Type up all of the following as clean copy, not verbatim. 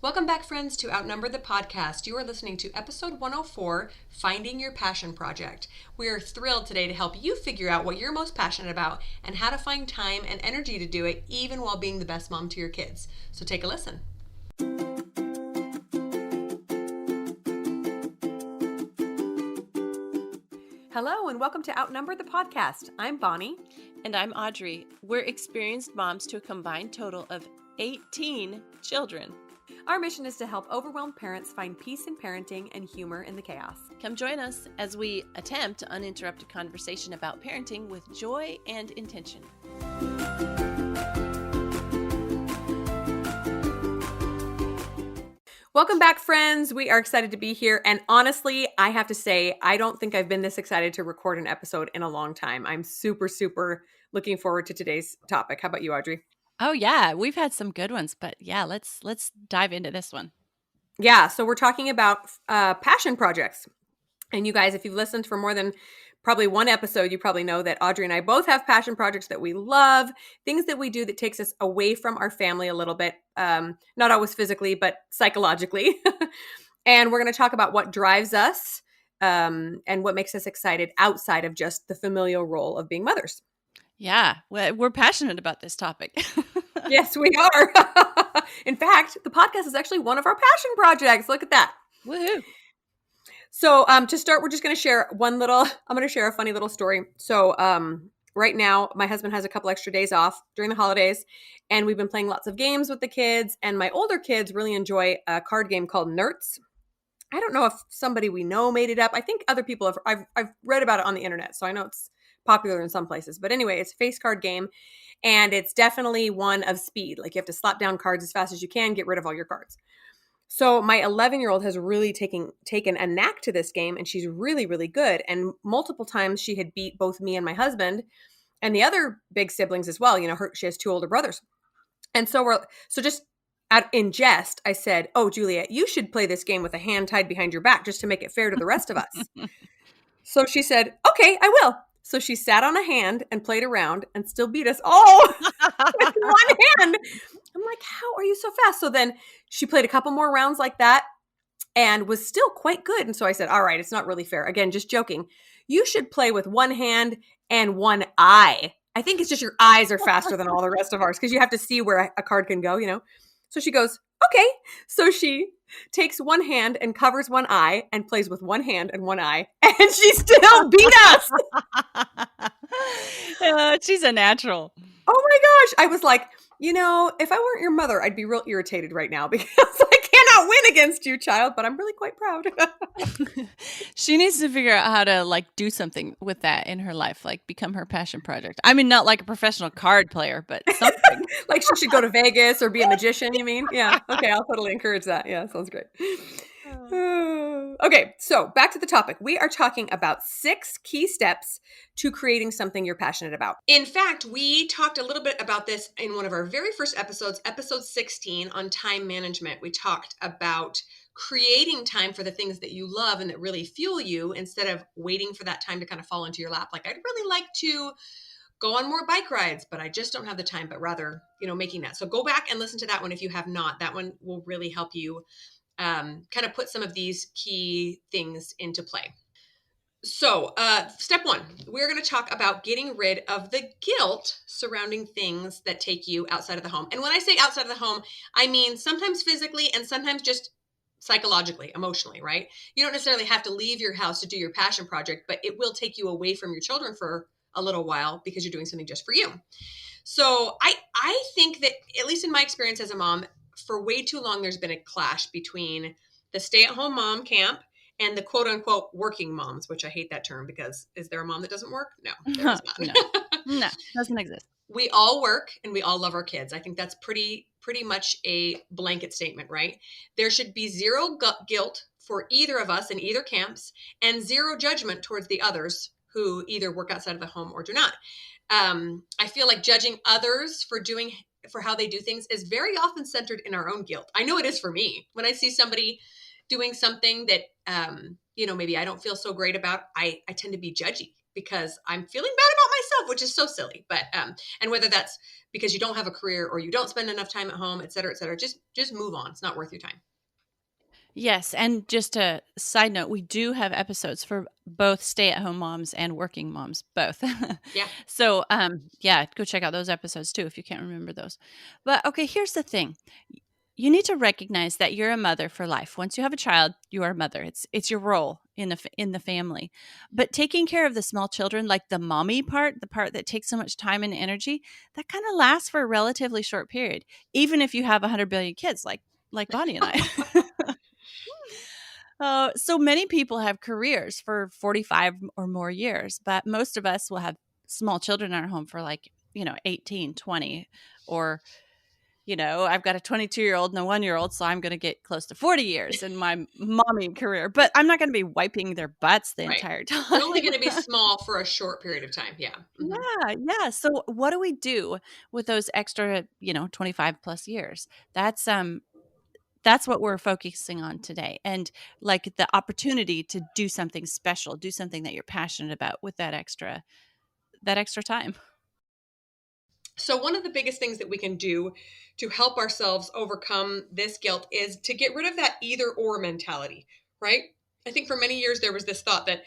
Welcome back, friends, to Outnumber the Podcast. You are listening to episode 104, Finding Your Passion Project. We are thrilled today to help you figure out what you're most passionate about and how to find time and energy to do it, even while being the best mom to your kids. So take a listen. Hello, and welcome to Outnumber the Podcast. I'm Bonnie. And I'm Audrey. We're experienced moms to a combined total of 18 children. Our mission is to help overwhelmed parents find peace in parenting and humor in the chaos. Come join us as we attempt uninterrupted conversation about parenting with joy and intention. Welcome back, friends. We are excited to be here. And honestly, I have to say, I don't think I've been this excited to record an episode in a long time. I'm super looking forward to today's topic. How about you, Audrey? Oh yeah, we've had some good ones, but yeah, let's dive into this one. Yeah, so we're talking about passion projects. And you guys, if you've listened for more than probably one episode, you probably know that Audrey and I both have passion projects that we love, things that we do that takes us away from our family a little bit, not always physically, but psychologically. And we're going to talk about what drives us and what makes us excited outside of just the familial role of being mothers. Yeah, we're passionate about this topic. Yes, we are. In fact, the podcast is actually one of our passion projects. Look at that. Woohoo. So to start, we're just going to share I'm going to share a funny little story. So right now, my husband has a couple extra days off during the holidays, and we've been playing lots of games with the kids. And my older kids really enjoy a card game called Nerds. I don't know if somebody we know made it up. I think other people have. I've read about it on the internet, so I know it's popular in some places. But anyway, it's a face card game, and it's definitely one of speed. Like you have to slap down cards as fast as you can, get rid of all your cards. So my 11-year-old has really taken a knack to this game, and she's really good. And multiple times she had beat both me and my husband and the other big siblings as well. You know, she has two older brothers. And so just in jest, I said, "Oh, Juliet, you should play this game with a hand tied behind your back just to make it fair to the rest of us." So she said, "Okay, I will." So she sat on a hand and played around and still beat us all with one hand. I'm like, how are you so fast? So then she played a couple more rounds like that and was still quite good. And so I said, all right, it's not really fair. Again, just joking. You should play with one hand and one eye. I think it's just your eyes are faster than all the rest of ours because you have to see where a card can go, you know? So she goes, okay. So she takes one hand and covers one eye and plays with one hand and one eye. And she still beat us. She's a natural. Oh my gosh. I was like, you know, if I weren't your mother, I'd be real irritated right now because I cannot win against you, child, but I'm really quite proud. She needs to figure out how to do something with that in her life, become her passion project. I mean, not like a professional card player, but something. Like she should go to Vegas or be a magician, you mean? Yeah. Okay, I'll totally encourage that. Yeah, sounds great. Okay, so back to the topic. We are talking about 6 key steps to creating something you're passionate about. In fact, we talked a little bit about this in one of our very first episodes, episode 16 on time management. We talked about creating time for the things that you love and that really fuel you instead of waiting for that time to kind of fall into your lap. Like, I'd really like to go on more bike rides, but I just don't have the time, but rather, making that. So go back and listen to that one if you have not. That one will really help you kind of put some of these key things into play. So step 1, we're going to talk about getting rid of the guilt surrounding things that take you outside of the home. And when I say outside of the home, I mean sometimes physically and sometimes just psychologically, emotionally, right? You don't necessarily have to leave your house to do your passion project, but it will take you away from your children for a little while because you're doing something just for you. So I think that, at least in my experience as a mom, for way too long, there's been a clash between the stay-at-home mom camp and the quote-unquote working moms, which I hate that term because is there a mom that doesn't work? No, there is not. No, doesn't exist. We all work and we all love our kids. I think that's pretty much a blanket statement, right? There should be zero guilt for either of us in either camps and zero judgment towards the others who either work outside of the home or do not. I feel like judging others for how they do things is very often centered in our own guilt. I know it is for me. When I see somebody doing something that, maybe I don't feel so great about, I tend to be judgy. because I'm feeling bad about myself, which is so silly. But and whether that's because you don't have a career or you don't spend enough time at home, et cetera, et cetera, just move on. It's not worth your time. Yes, and just a side note, we do have episodes for both stay-at-home moms and working moms, both. Yeah. So, yeah, go check out those episodes too if you can't remember those. But okay, here's the thing. You need to recognize that you're a mother for life. Once you have a child, you are a mother. It's your role in the family. But taking care of the small children, like the mommy part, the part that takes so much time and energy, that kind of lasts for a relatively short period, even if you have 100 billion kids like Bonnie and I. So many people have careers for 45 or more years, but most of us will have small children in our home for 18, 20, or, I've got a 22-year-old and a 1-year-old, so I'm going to get close to 40 years in my mommy career, but I'm not going to be wiping their butts the Right. entire time. They're only going to be small for a short period of time. Yeah. Mm-hmm. Yeah, yeah. So what do we do with those extra, 25 plus years? That's what we're focusing on today. And like the opportunity to do something special, do something that you're passionate about with that extra time. So, one of the biggest things that we can do to help ourselves overcome this guilt is to get rid of that either or mentality, right? I think for many years there was this thought that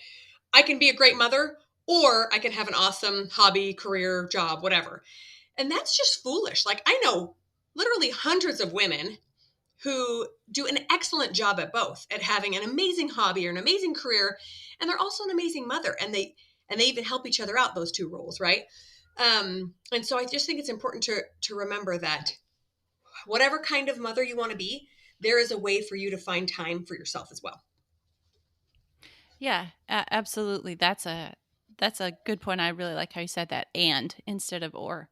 I can be a great mother or I can have an awesome hobby, career, job, whatever. And that's just foolish. Like, I know literally hundreds of women who do an excellent job at both, at having an amazing hobby or an amazing career, and they're also an amazing mother, and they even help each other out, those two roles, right? And so I just think it's important to remember that whatever kind of mother you want to be, there is a way for you to find time for yourself as well. Yeah, absolutely. That's a good point. I really like how you said that, and instead of or.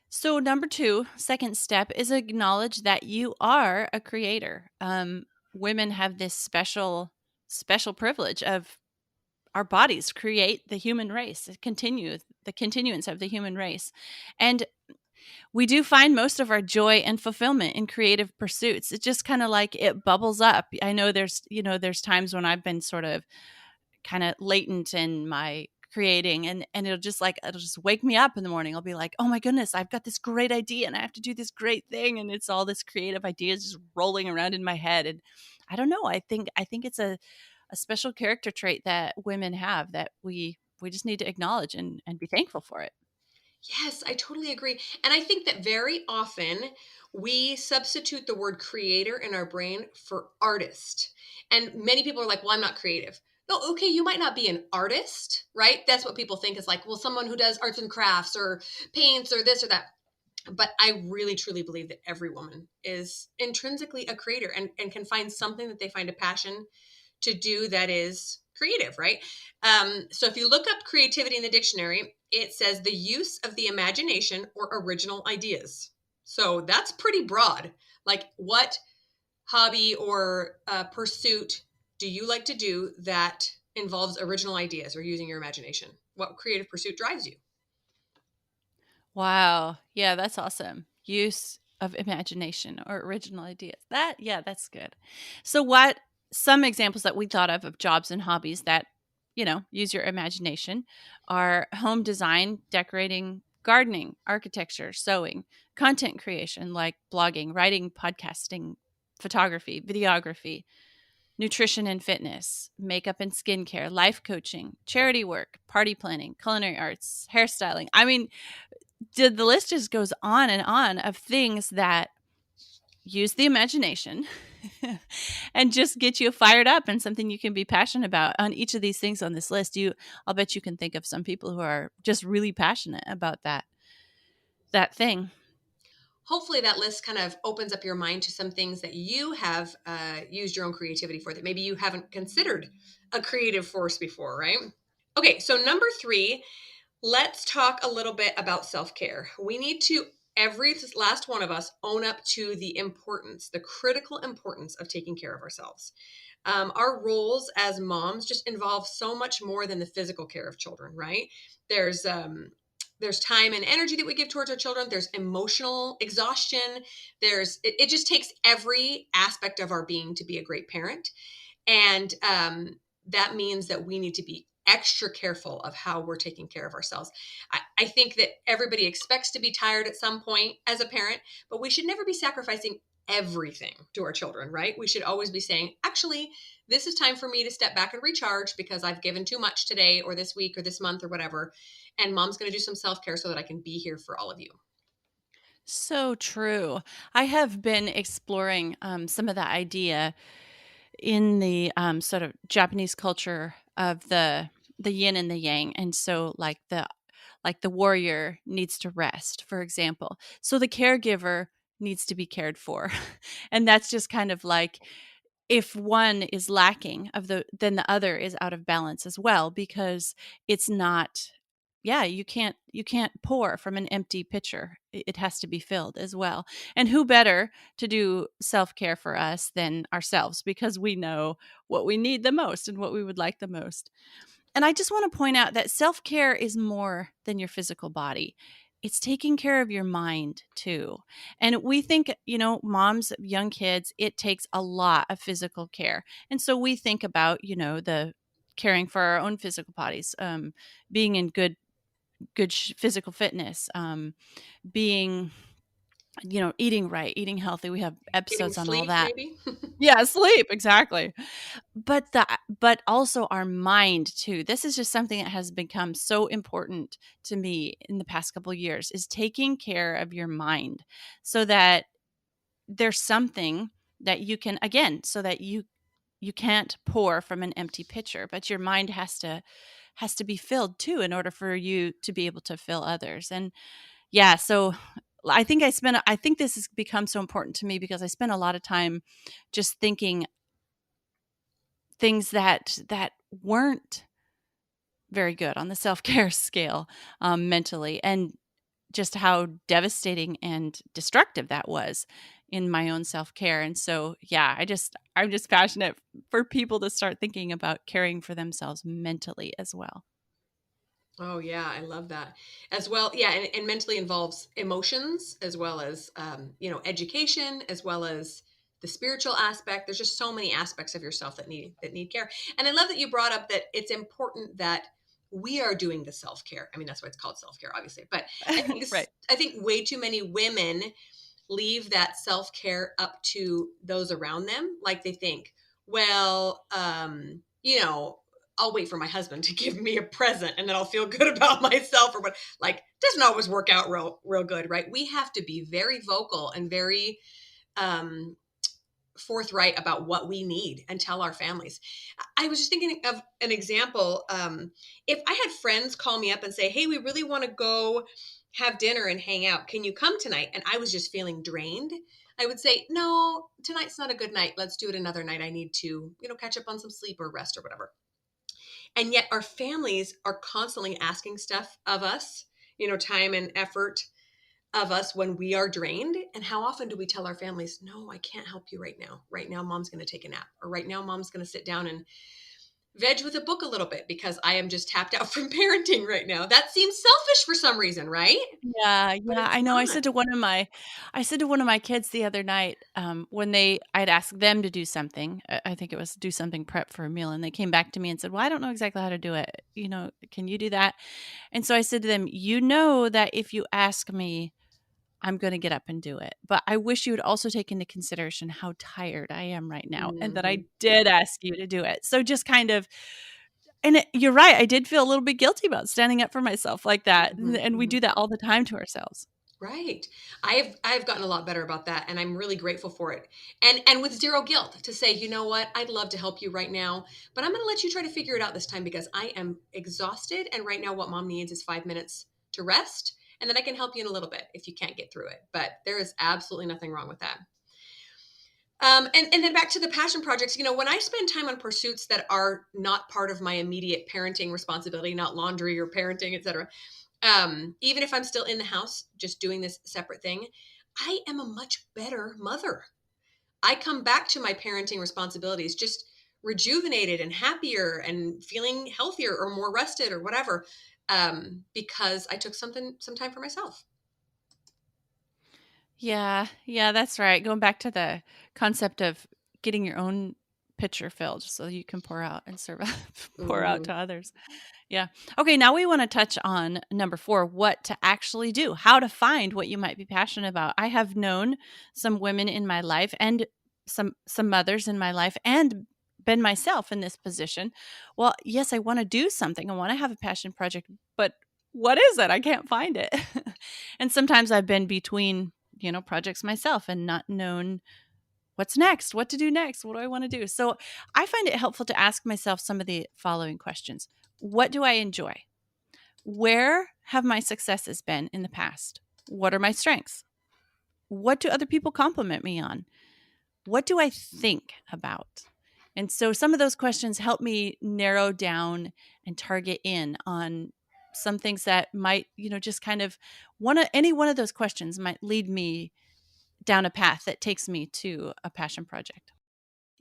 So number two, second step is acknowledge that you are a creator. Women have this special privilege of our bodies create the human race, continue the continuance of the human race. And we do find most of our joy and fulfillment in creative pursuits. It's just kind of like it bubbles up. I know there's times when I've been sort of kind of latent in my creating, and it'll just wake me up in the morning. I'll be like, oh my goodness, I've got this great idea and I have to do this great thing, and it's all this creative ideas just rolling around in my head. And I don't know, I think it's a special character trait that women have that we just need to acknowledge and be thankful for it. Yes, I totally agree. And I think that very often we substitute the word creator in our brain for artist. And many people are like, well, I'm not creative. No, okay, you might not be an artist, right? That's what people think is like, well, someone who does arts and crafts or paints or this or that. But I really truly believe that every woman is intrinsically a creator and can find something that they find a passion to do that is creative, right? So if you look up creativity in the dictionary, it says the use of the imagination or original ideas. So that's pretty broad. Like, what hobby or pursuit do you like to do that involves original ideas or using your imagination? What creative pursuit drives you? Wow. Yeah, that's awesome. Use of imagination or original ideas. Yeah, that's good. So what some examples that we thought of jobs and hobbies that, use your imagination are home design, decorating, gardening, architecture, sewing, content creation like blogging, writing, podcasting, photography, videography, nutrition and fitness, makeup and skincare, life coaching, charity work, party planning, culinary arts, hairstyling. I mean, the list just goes on and on of things that use the imagination and just get you fired up and something you can be passionate about. On each of these things on this list, I'll bet you can think of some people who are just really passionate about that thing. Hopefully that list kind of opens up your mind to some things that you have used your own creativity for that maybe you haven't considered a creative force before, right? Okay, so number three, let's talk a little bit about self-care. We need to, every last one of us, own up to the importance, the critical importance of taking care of ourselves. Our roles as moms just involve so much more than the physical care of children, right? There's there's time and energy that we give towards our children. There's emotional exhaustion. It just takes every aspect of our being to be a great parent. And that means that we need to be extra careful of how we're taking care of ourselves. I think that everybody expects to be tired at some point as a parent, but we should never be sacrificing everything to our children, right? We should always be saying, actually, this is time for me to step back and recharge because I've given too much today or this week or this month or whatever. And mom's going to do some self care so that I can be here for all of you. So true. I have been exploring some of the idea in the sort of Japanese culture of the yin and the yang, and so like the warrior needs to rest, for example. So the caregiver needs to be cared for, and that's just kind of like if one is lacking of then the other is out of balance as well because it's not yeah you can't pour from an empty pitcher. It has to be filled as well, and who better to do self-care for us than ourselves because we know what we need the most and what we would like the most. And I just want to point out that self-care is more than your physical body. It's taking care of your mind too. And we think, moms of young kids, it takes a lot of physical care. And so we think about, the caring for our own physical bodies, being in good physical fitness, being, eating right, eating healthy. We have Getting episodes on all sleep, that. maybe. Yeah, sleep, exactly. But also our mind too. This is just something that has become so important to me in the past couple of years is taking care of your mind so that there's something that you can again so that you can't pour from an empty pitcher, but your mind has to be filled too in order for you to be able to fill others. And yeah, so I think this has become so important to me because I spent a lot of time just thinking things that weren't very good on the self-care scale, mentally, and just how devastating and destructive that was in my own self-care. And so, yeah, I'm just passionate for people to start thinking about caring for themselves mentally as well. Oh yeah, I love that as well. Yeah, and mentally involves emotions as well as education as well as the spiritual aspect. There's just so many aspects of yourself that need care. And I love that you brought up that it's important that we are doing the self care. I mean, that's why it's called self care, obviously. But Right. I think way too many women leave that self care up to those around them. Like they think, well, I'll wait for my husband to give me a present and then I'll feel good about myself or what. Like, doesn't always work out real good, right? We have to be very vocal and very um, forthright about what we need and tell our families. I was just thinking of an example. If I had friends call me up and say, hey, we really want to go have dinner and hang out. Can you come tonight? And I was just feeling drained. I would say, no, tonight's not a good night. Let's do it another night. I need to, catch up on some sleep or rest or whatever. And yet our families are constantly asking stuff of us, time and effort of us when we are drained. And how often do we tell our families, no, I can't help you right now. Right now, mom's going to take a nap. Or right now, mom's going to sit down and veg with a book a little bit because I am just tapped out from parenting right now. That seems selfish for some reason, right? Yeah, But yeah, it's I know. not. I said to one of my kids the other night, when I'd asked them to do something. I think it was do something prep for a meal, and they came back to me and said, "Well, I don't know exactly how to do it. Can you do that?" And so I said to them, "You know that if you ask me, I'm going to get up and do it. But I wish you would also take into consideration how tired I am right now, and that I Mhm. did ask you to do it." So just kind of you're right, I did feel a little bit guilty about standing up for myself like that, and Mhm. we Mhm. do that all the time to ourselves. Right. I've gotten a lot better about that and I'm really grateful for it. And with zero guilt to say, you know what, I'd love to help you right now, but I'm going to let you try to figure it out this time because I am exhausted and right now what mom needs is 5 minutes to rest and then I can help you in a little bit if you can't get through it. But there is absolutely nothing wrong with that. And then back to the passion projects, when I spend time on pursuits that are not part of my immediate parenting responsibility, not laundry or parenting, etc., even if I'm still in the house, just doing this separate thing, I am a much better mother. I come back to my parenting responsibilities just rejuvenated and happier and feeling healthier or more rested or whatever, because I took some time for myself. Yeah, yeah, that's right. Going back to the concept of getting your own pitcher filled so you can pour out and serve pour out Mhm. to others. Yeah. Okay, now we want to touch on number 4, what to actually do, how to find what you might be passionate about. I have known some women in my life and some mothers in my life and been myself in this position. Well, yes, I want to do something. I want to have a passion project, but what is it? I can't find it. And sometimes I've been between, projects myself and not known what's next, what to do next, what do I want to do? So I find it helpful to ask myself some of the following questions. What do I enjoy? Where have my successes been in the past? What are my strengths? What do other people compliment me on? What do I think about? And so some of those questions help me narrow down and target in on some things that might, just kind of any one of those questions might lead me down a path that takes me to a passion project.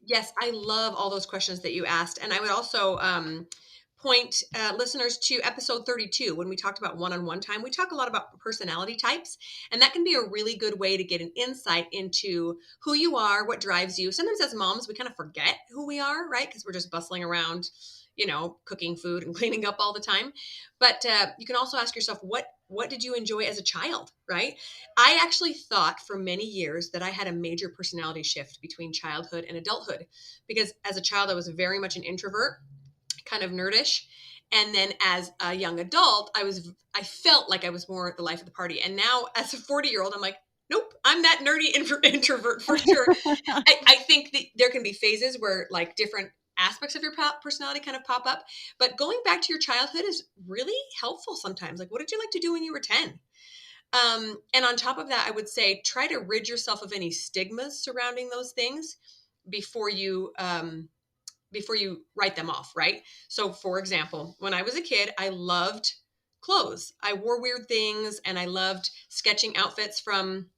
Yes, I love all those questions that you asked. And I would also point listeners to episode 32 when we talked about one on one time. We talk a lot about personality types, and that can be a really good way to get an insight into who you are, what drives you. Sometimes as moms, we kind of forget who we are, right? Because we're just bustling around, cooking food and cleaning up all the time. But you can also ask yourself, what did you enjoy as a child, right? I actually thought for many years that I had a major personality shift between childhood and adulthood because as a child, I was very much an introvert, kind of nerdish. And then as a young adult, I felt like I was more the life of the party. And now as a 40-year-old, I'm like, nope, I'm that nerdy introvert for sure. I think that there can be phases where like different aspects of your personality kind of pop up. But going back to your childhood is really helpful sometimes. Like, what did you like to do when you were 10? And on top of that, I would say try to rid yourself of any stigmas surrounding those things before you write them off, right? So, for example, when I was a kid, I loved clothes. I wore weird things, and I loved sketching outfits from,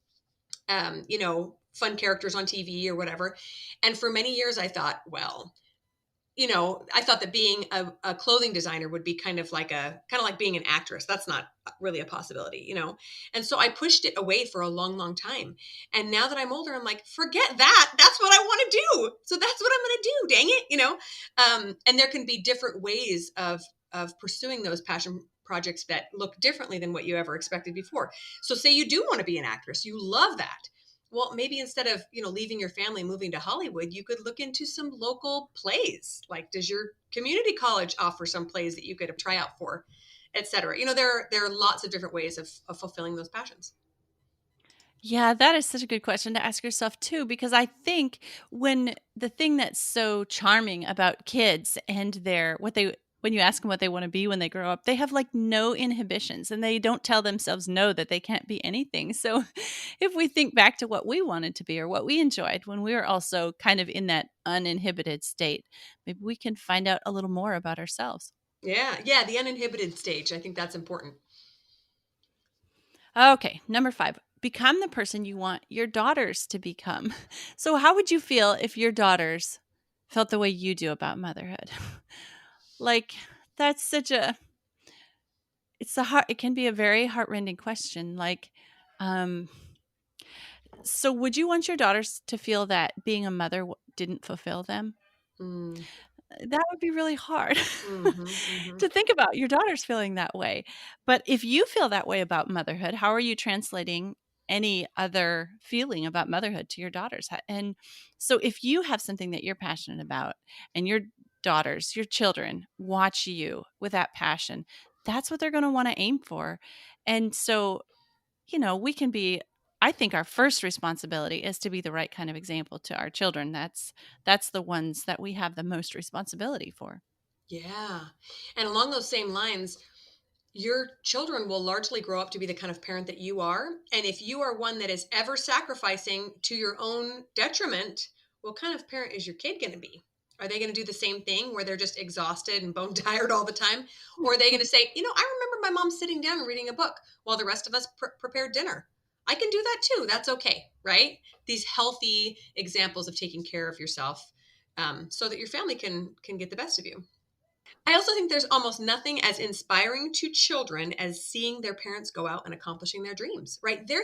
fun characters on TV or whatever. And for many years, I thought, well, I thought that being a clothing designer would be kind of like being an actress. That's not really a possibility. And so I pushed it away for a long, long time. And now that I'm older, I'm like, forget that. That's what I want to do. So that's what I'm going to do. Dang it. And there can be different ways of pursuing those passion projects that look differently than what you ever expected before. So say you do want to be an actress, you love that. Well, maybe instead of leaving your family and moving to Hollywood, you could look into some local plays. Like, does your community college offer some plays that you could try out for, etc.? There are lots of different ways of fulfilling those passions. Yeah, that is such a good question to ask yourself too, because I think when the thing that's so charming about kids and when you ask them what they want to be when they grow up, they have like no inhibitions and they don't tell themselves no that they can't be anything. So if we think back to what we wanted to be or what we enjoyed when we were also kind of in that uninhibited state, maybe we can find out a little more about ourselves. Yeah, yeah, the uninhibited stage. I think that's important. Okay, number 5. Become the person you want your daughters to become. So, how would you feel if your daughters felt the way you do about motherhood? Like, that's such a it can be a very heartrending question. Like, um, so would you want your daughters to feel that being a mother didn't fulfill them? Mm, That would be really hard hmm hmm to think about your daughters feeling that way. But if you feel that way about motherhood, how are you translating any other feeling about motherhood to your daughters? And so if you have something that you're passionate about and your daughters, your children watch you with that passion, that's what they're going to want to aim for. And so we can be I think our first responsibility is to be the right kind of example to our children. That's the ones that we have the most responsibility for. Yeah. And along those same lines, your children will largely grow up to be the kind of parent that you are. And if you are one that is ever sacrificing to your own detriment, what kind of parent is your kid going to be? Are they going to do the same thing where they're just exhausted and bone tired all the time? Or are they going to say, I remember my mom sitting down and reading a book while the rest of us prepared dinner? I can do that too. That's okay, right? These healthy examples of taking care of yourself so that your family can get the best of you. I also think there's almost nothing as inspiring to children as seeing their parents go out and accomplishing their dreams, right? They're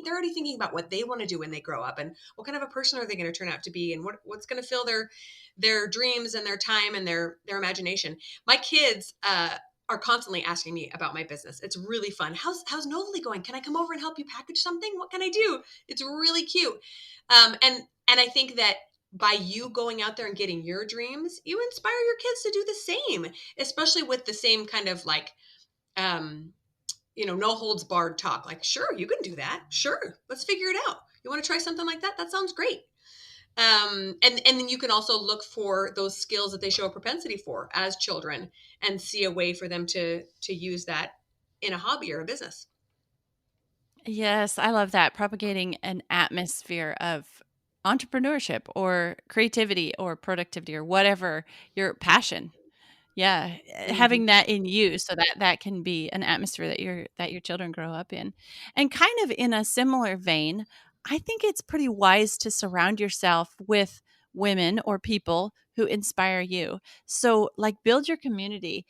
already thinking about what they want to do when they grow up and what kind of a person are they going to turn out to be and what's going to fill their dreams and their time and their imagination. My kids are constantly asking me about my business. It's really fun. How's Novely going? Can I come over and help you package something? What can I do? It's really cute. And I think that by you going out there and getting your dreams, you inspire your kids to do the same, especially with the same kind of like, um, no holds barred talk. Like, sure, you can do that. Sure, let's figure it out. You want to try something like that? That sounds great. And then you can also look for those skills that they show a propensity for as children and see a way for them to use that in a hobby or a business. Yes, I love that. Propagating an atmosphere of entrepreneurship or creativity or productivity or whatever your passion. Yeah, Mm-hmm. having that in you so that that can be an atmosphere that your children grow up in. And kind of in a similar vein, I think it's pretty wise to surround yourself with women or people who inspire you. So, like, build your community.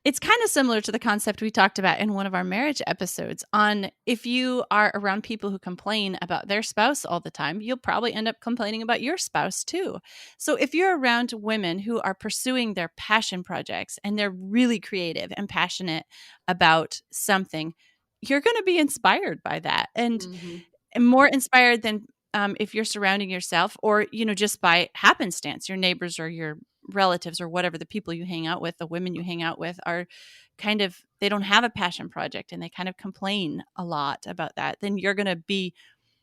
It's kind of similar to the concept we talked about in one of our marriage episodes on if you are around people who complain about their spouse all the time, you'll probably end up complaining about your spouse too. So if you're around women who are pursuing their passion projects and they're really creative and passionate about something, you're going to be inspired by that. Mm-hmm. And more inspired than if you're surrounding yourself or, just by happenstance, your neighbors or your relatives or whatever, the people you hang out with, the women you hang out with are kind of, they don't have a passion project and they kind of complain a lot about that. Then you're going to be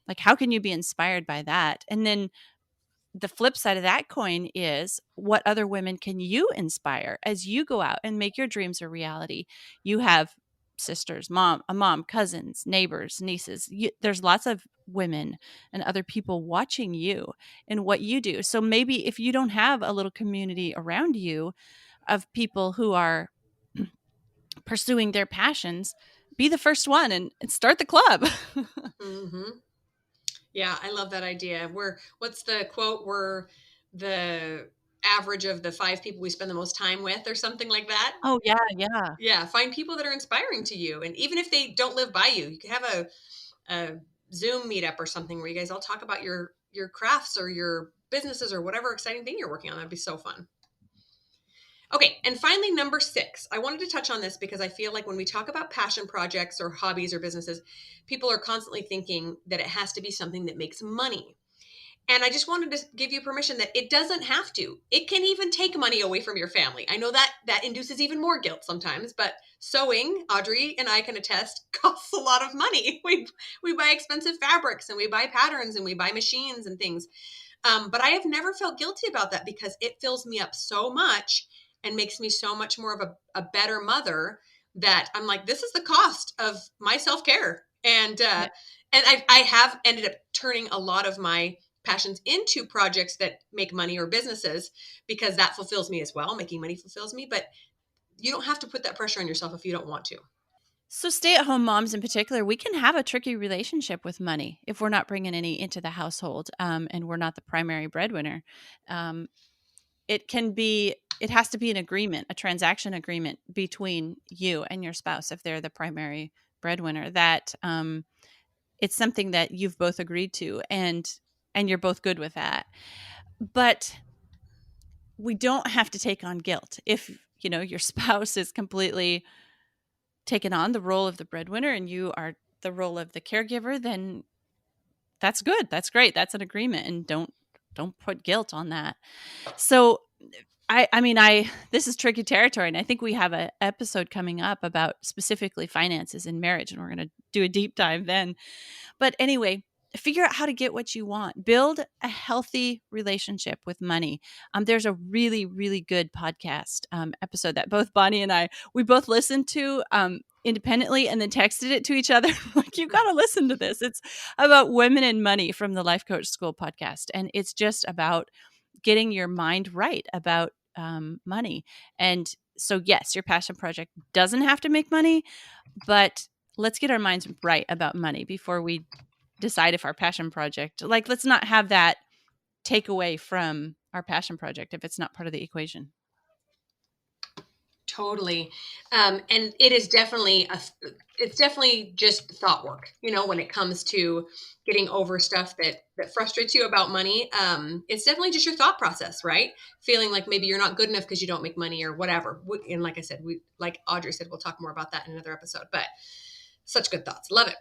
like, how can you be inspired by that? And then the flip side of that coin is what other women can you inspire as you go out and make your dreams a reality? You have sisters, mom, cousins, neighbors, nieces. There's lots of women and other people watching you and what you do. So maybe if you don't have a little community around you of people who are pursuing their passions, be the first one and start the club. Mm-hmm. Yeah, I love that idea. What's the quote? We're the average of the five people we spend the most time with, or something like that. Oh, yeah, yeah. Yeah, find people that are inspiring to you. And even if they don't live by you, you can have a Zoom meetup or something where you guys all talk about your crafts or your businesses or whatever exciting thing you're working on. That'd be so fun. Okay, and finally, number 6. I wanted to touch on this because I feel like when we talk about passion projects or hobbies or businesses, people are constantly thinking that it has to be something that makes money. And I just wanted to give you permission that it doesn't have to. It can even take money away from your family. I know that induces even more guilt sometimes, but sewing, Audrey and I can attest, costs a lot of money. We buy expensive fabrics and we buy patterns and we buy machines and things. But I have never felt guilty about that because it fills me up so much and makes me so much more of a better mother that I'm like, this is the cost of my self care. And I have ended up turning a lot of my passions into projects that make money or businesses because that fulfills me as well. Making money fulfills me, but you don't have to put that pressure on yourself if you don't want to. So, stay at home moms in particular, we can have a tricky relationship with money if we're not bringing any into the household and we're not the primary breadwinner. Um, it has to be an agreement, a transaction agreement between you and your spouse if they're the primary breadwinner. That it's something that you've both agreed to, and you're both good with that. But we don't have to take on guilt if your spouse is completely taken on the role of the breadwinner and you are the role of the caregiver. Then that's good, that's great, that's an agreement, and don't put guilt on that. So I this is tricky territory, and I think we have an episode coming up about specifically finances in marriage, and we're going to do a deep dive then. But anyway, figure out how to get what you want. Build a healthy relationship with money. There's a really, really good podcast episode that both Bonnie and we both listened to independently and then texted it to each other. Like, you got to listen to this. It's about women and money from the Life Coach School podcast. And it's just about getting your mind right about money. And so, yes, your passion project doesn't have to make money, but let's get our minds right about money before we decide if our passion project, like, let's not have that take away from our passion project if it's not part of the equation. Totally. And it is definitely it's definitely just thought work, when it comes to getting over stuff that frustrates you about money. It's definitely just your thought process, right? Feeling like maybe you're not good enough because you don't make money or whatever. And like I said, like Audrey said, we'll talk more about that in another episode, but such good thoughts. Love it.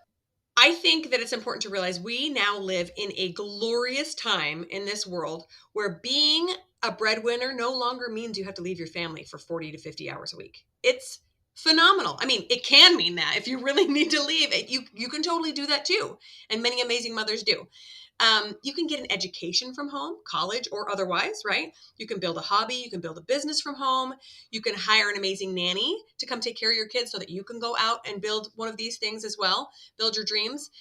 I think that it's important to realize we now live in a glorious time in this world where being a breadwinner no longer means you have to leave your family for 40 to 50 hours a week. It's phenomenal. I mean, it can mean that if you really need to leave it, you can totally do that too. And many amazing mothers do. You can get an education from home, college or otherwise, right? You can build a hobby, you can build a business from home, you can hire an amazing nanny to come take care of your kids so that you can go out and build one of these things as well, build your dreams.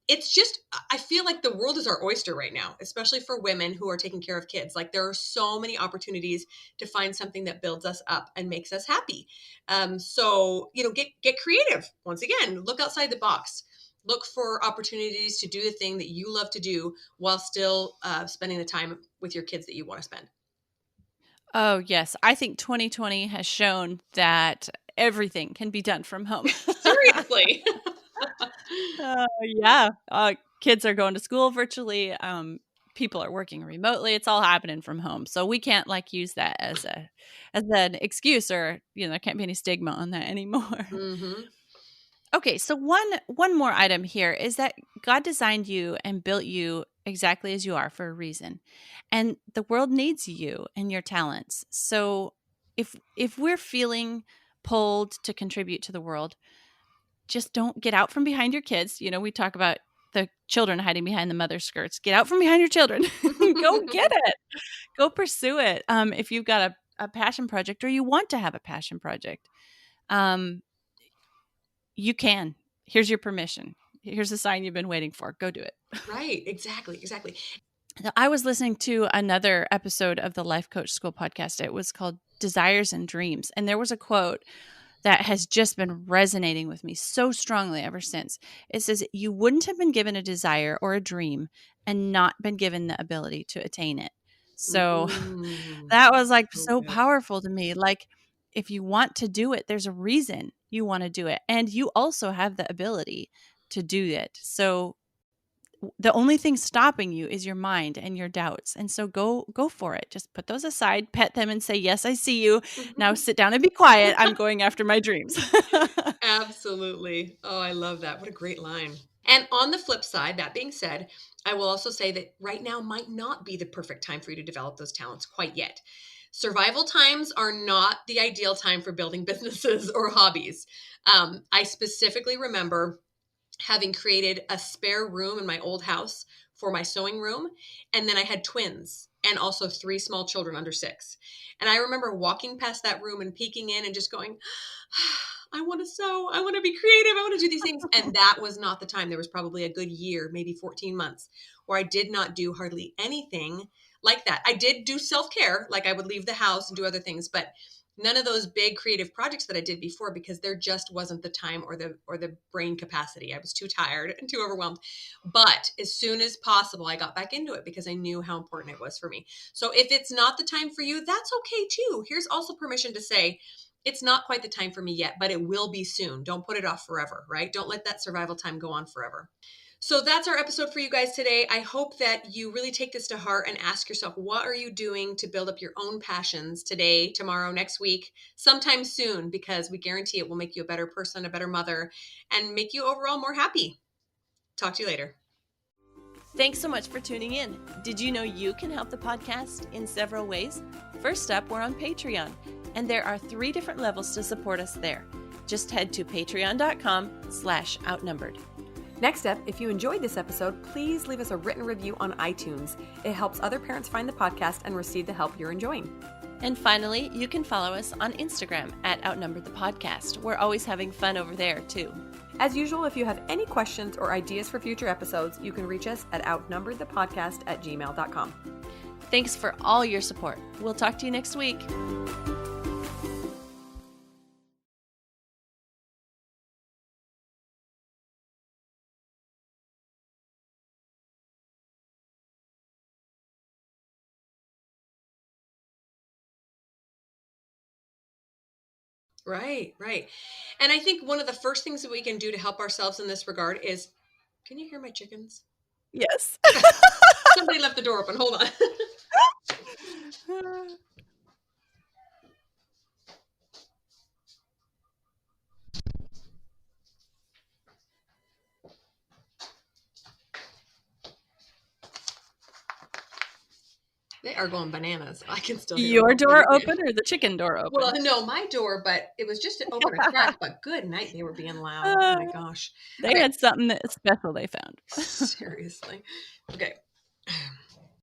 It's just, I feel like the world is our oyster right now, especially for women who are taking care of kids. Like there are so many opportunities to find something that builds us up and makes us happy. So, get creative. Once again, look outside the box. Look for opportunities to do the thing that you love to do while still spending the time with your kids that you want to spend. Oh, yes. I think 2020 has shown that everything can be done from home. Seriously. Yeah. Kids are going to school virtually. People are working remotely. It's all happening from home. So we can't use that as an excuse, or there can't be any stigma on that anymore. Mm-hmm. Okay, so one more item here is that God designed you and built you exactly as you are for a reason. And the world needs you and your talents. So if we're feeling pulled to contribute to the world, just don't get out from behind your kids. We talk about the children hiding behind the mother's skirts. Get out from behind your children. Go get it. Go pursue it. If you've got a passion project, or you want to have a passion project, you can. Here's your permission. Here's the sign you've been waiting for. Go do it. Right. Exactly. I was listening to another episode of the Life Coach School podcast. It was called Desires and Dreams. And there was a quote that has just been resonating with me so strongly ever since. It says, "You wouldn't have been given a desire or a dream and not been given the ability to attain it." So that was So so good. powerful to me. Like, if you want to do it, there's a reason you want to do it. And you also have the ability to do it. So the only thing stopping you is your mind and your doubts. And so go for it. Just put those aside, pet them and say, "Yes, I see you. Now sit down and be quiet. I'm going after my dreams." Absolutely. Oh, I love that. What a great line. And on the flip side, that being said, I will also say that right now might not be the perfect time for you to develop those talents quite yet. Survival times are not the ideal time for building businesses or hobbies. I specifically remember having created a spare room in my old house for my sewing room. And then I had twins and also three small children under 6. And I remember walking past that room and peeking in and just going, I want to sew. I want to be creative. I want to do these things. And that was not the time. There was probably a good year, maybe 14 months, where I did not do hardly anything like that. I did do self care, like I would leave the house and do other things, but none of those big creative projects that I did before, because there just wasn't the time or the brain capacity. I was too tired and too overwhelmed. But as soon as possible, I got back into it because I knew how important it was for me. So if it's not the time for you, that's okay too. Here's also permission to say, it's not quite the time for me yet, but it will be soon. Don't put it off forever, right? Don't let that survival time go on forever. So that's our episode for you guys today. I hope that you really take this to heart and ask yourself, what are you doing to build up your own passions today, tomorrow, next week, sometime soon, because we guarantee it will make you a better person, a better mother, and make you overall more happy. Talk to you later. Thanks so much for tuning in. Did you know you can help the podcast in several ways? First up, we're on Patreon, and there are 3 different levels to support us there. Just head to patreon.com/outnumbered. Next up, if you enjoyed this episode, please leave us a written review on iTunes. It helps other parents find the podcast and receive the help you're enjoying. And finally, you can follow us on Instagram @outnumberedthepodcast. We're always having fun over there, too. As usual, if you have any questions or ideas for future episodes, you can reach us at outnumberedthepodcast@gmail.com. Thanks for all your support. We'll talk to you next week. Right, right. And I think one of the first things that we can do to help ourselves in this regard is, can you hear my chickens? Yes. Somebody left the door open. Hold on. They are going bananas. I can still hear them. Your Hopefully door you can. open or the chicken door Well, open? no, my door, but it was just to open a crack. But good night, they were being loud. Oh my gosh. They Okay, had something special they found. seriously. Okay.